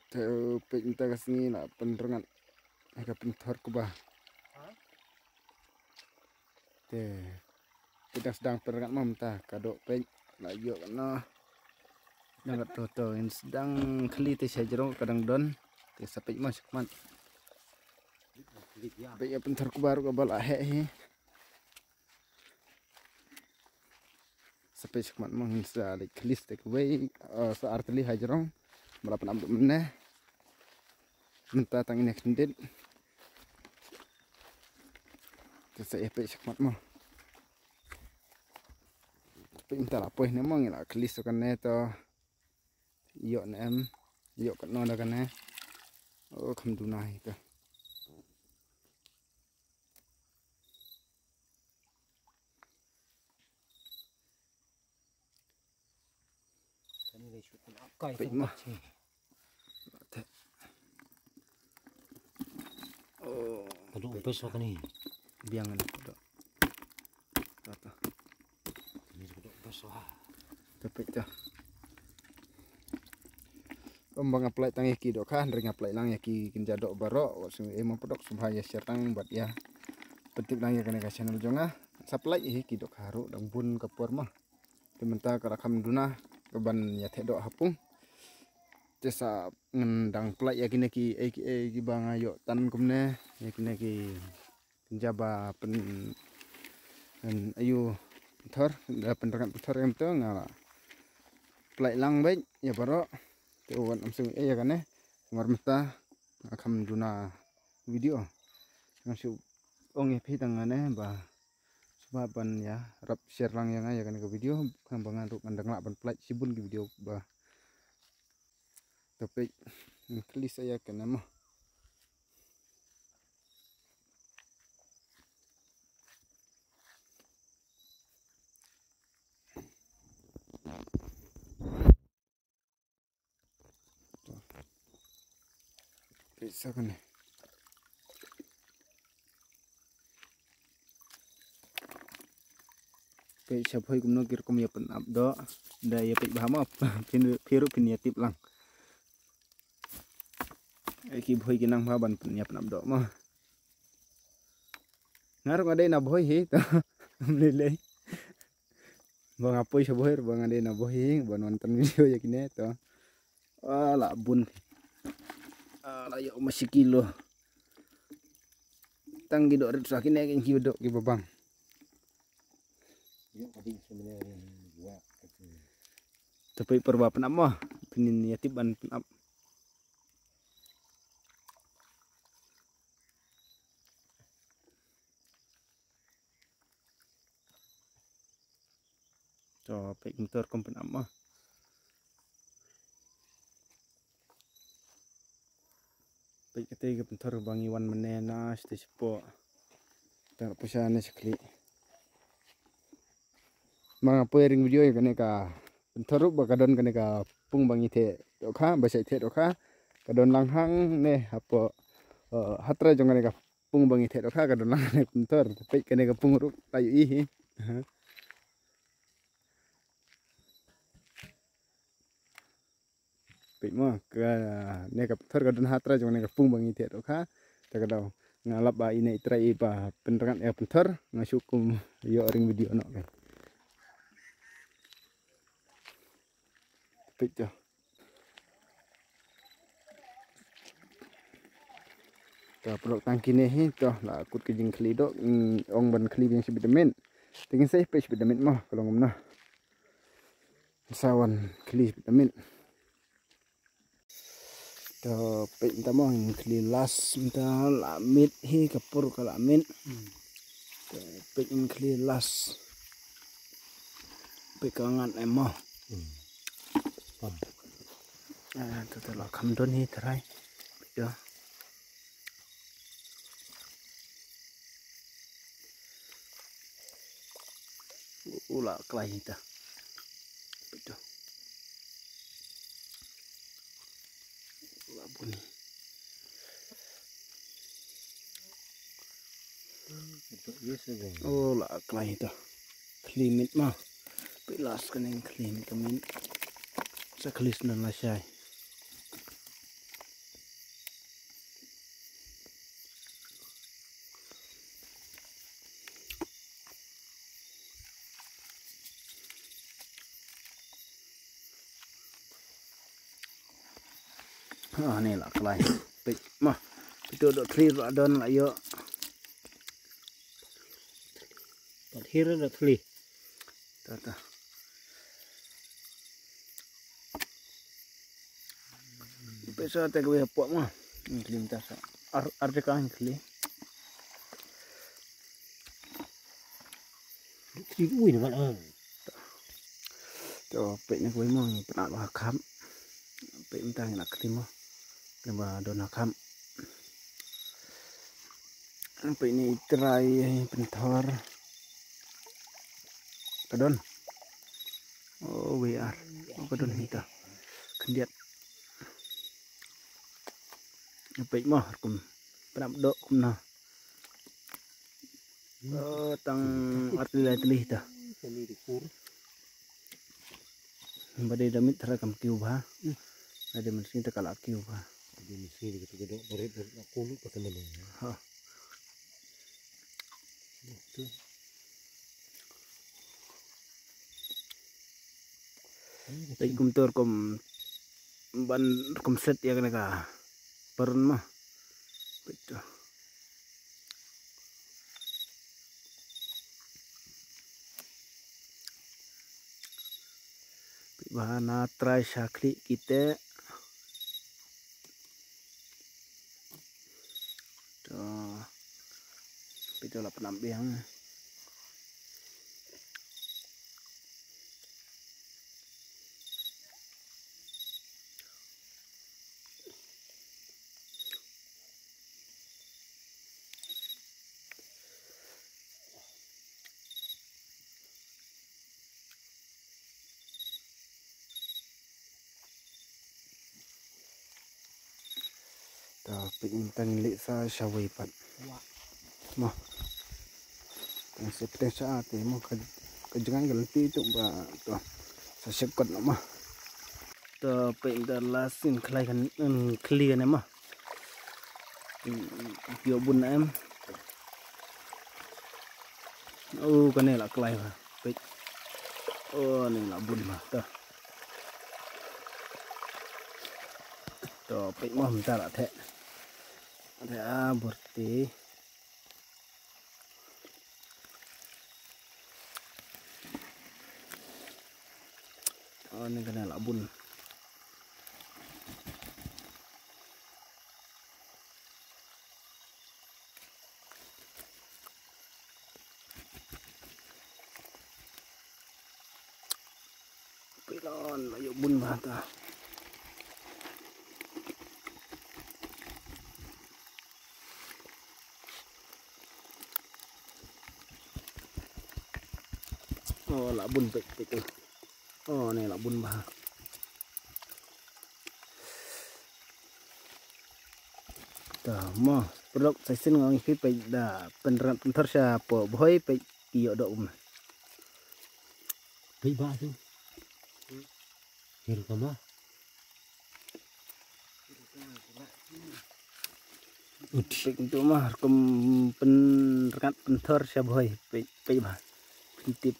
Teu pinta kasini nak penerangan agak pintar ke bah. Kita sedang penerangan mamta kadok pej nak yuk kena. Nangat toto yang sedang keli teh sajerong kadang don teh sampai mas mat. Pej ya pintar ke baru ke bal ahe he. Sampai semat mang sa like kelis teh kuai sa arteli hajerong merapan amduk meneh. Minta tangin extended. Saya pej semat mah. Pej minta apa ini mah ngila kelis kan neto. Yok nem, yok kat nona kan ne. Oh kamduna itu. Pej mah. Oh, Kaduk besok ni. biangan kadok. Tata. Ini kaduk besok. Tapi dah. Pembang apply tangi ki dok kan, ring apply lang ya ki kinja dok barok, sing emang pedok subhaya sertang buat ya. Penting lang ya kan ka channel jonga. Supply ki dok haru dang bun kapur mah. Tementa karakam duna keban ya tedok hapung. Cesa ngendang play ya kini ki bang ayo tan kumne ya kini ki kinjaba pen ayu thor da penderan thor em to ngala. Play lang baik ya barok. Tuan amsung ya kan marmata akam duna video ngasih ongi pitangane bah sebaban ya rap share lang yang ya kan ke video kambangan ruk mandang lak ban play sibun ke video bah tapi kali saya kena mah bisa kan pe siapa yang menukir kum ya pen abdo da ya pe bahama piru piniatip lang ki boy kinang baban pen ya pen abdo mah ngarung ada na boy he to lele bang apa sih boy bang ada na boy bang nonton video ya kini to lah bun lah ya masih kilo tang gidok red sakin ya ki dok ki babang tapi perba penap mah pinin ya tiban penap so pek motor kom penap mah pek kete ke motor bang Iwan menena ste sepo tar pusane sekali mang apa ring video ya kan ka motor bakadon kan ka pung bang ite doka basa ite doka kadon langhang ne apa hatra jongan ka pung bang ite doka kadon lang ne motor pek kan ka pung ruk tayu ihi pek mah ka ne ka motor kadon hatra jongan ka pung bang ite doka ta kadau ngalap ba ine itrai ba penerangan ya motor ngasukum yo ring video no kan picture ta produk tangki nih toh lah akut kijing keli dok ong ban keli yang sebidamin tingin saya pe sebidamin mah kalau ngomna sawan keli sebidamin to pe minta mah keli las minta lamit hi kapur kalamin to pe keli las pe kangan emah to lah kamdon hi terai ya ula kelai kita betul ula bunyi ula kelai kita klimit mah pilas kan yang klimit kemin sekelis dan lasai Ni lah kelai. Pik mah. Itu dok tri adon lah yo. Hira dah teli. Tata. Pesa tak gue apa mah. Klim tas. Arde kan kli. Teli ui ni mana? To pik ni gue mah pernah bah kam. Pik mentang nak klim mah. Lembah dona kam. Pik ni terai pentor. Kadon. Oh WR. Oh kadon hita. Kendiat. Pik mah kum pernah dok kum na. Oh tang arti lai telih ta. Kami dikur. Badai damit terakam kiu bah. Ada mesin tekal kiu bah. Di sini kita gedok berit aku lu pakai mana? Ha. Itu. Pik kum tur kum ban kum set ya kena ka. Perun mah. Betul. Bahana try syakli kita. Tuh. Itu lah penampilan. Tapi intang lik sa syawai pat. Mah. Tang septe sa ate mo kajangan galti tu ba tu. Sa syakot na mah. Tapi intar lasin kelai kan kli kan mah. Yo bun em. Oh kan lah kelai bah. Pik. Oh ni lah bun mah tu. Tu pik mah bentar lah thek. Ada berarti oh ni kena labun pilon ayo bun mata. Oh labun pik tu. Oh ni labun bah. Dah mah produk season ngang ipi pe dah peneran pentar siapa boy pe iyo dok Pik bah tu. Hira kama. pek untuk mah kum peneran pentar siapa boy pe bah intip.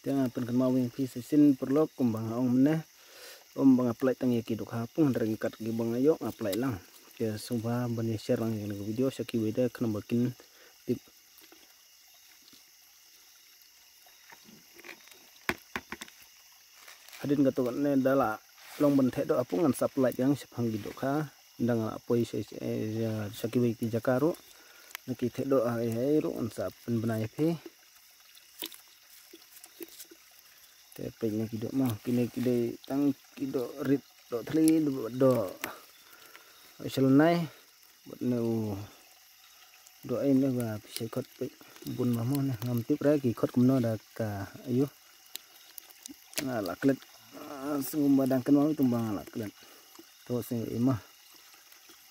Jangan pen mau yang season perlu kumbang ong meneh bang apply tang yaki dok hapung dari kat gi bang ayo apply lang ya sumpah ban share lang yang video syaki weda kena bakin tip hadin gato ne dala long ban the do apung an supply yang sepang gi dok ha ndang apoi syaki weki jakaro naki the do ai ro an sap pen benai phe Tepek ni kidok mah kini kide tang kidok rit dok teli dok selnai buat neu dok ini bah bisa ikut bun mamo nih ngamtip lagi ikut kumno dah ka ayo nah laklet sungguh badangkan mau tumbang laklet terus ini mah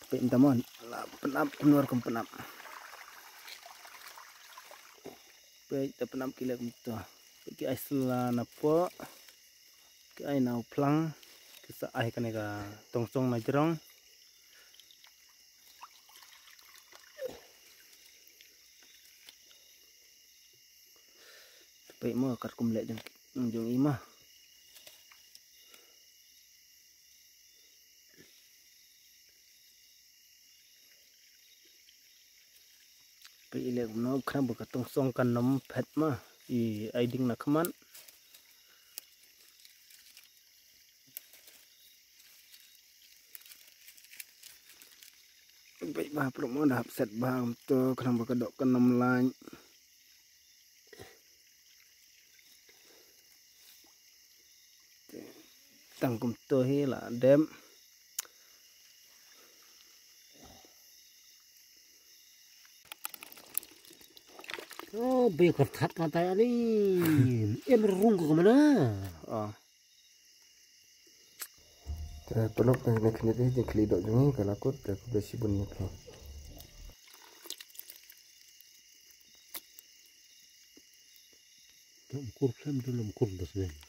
tepek intamon lah penap keluar ke penap tepek penap kila kumto Ki ai sela napo ki ai nau plang ki sa ai kane ka tongsong na jerong pe mo kat kumlek jong ima pe ile no khna bu ka tong song kan nom phet ma I aiding na khaman baik bah pro mo dah set bah to khna bu ka dok kan nom lain tang kum to hi la dem Oh, bekar that katanya nih. Merung ke mana? oh Pelok tang nek ni je kli dok jungi kalakut ke besi bun ni klo. Kur film dulu kur das nih.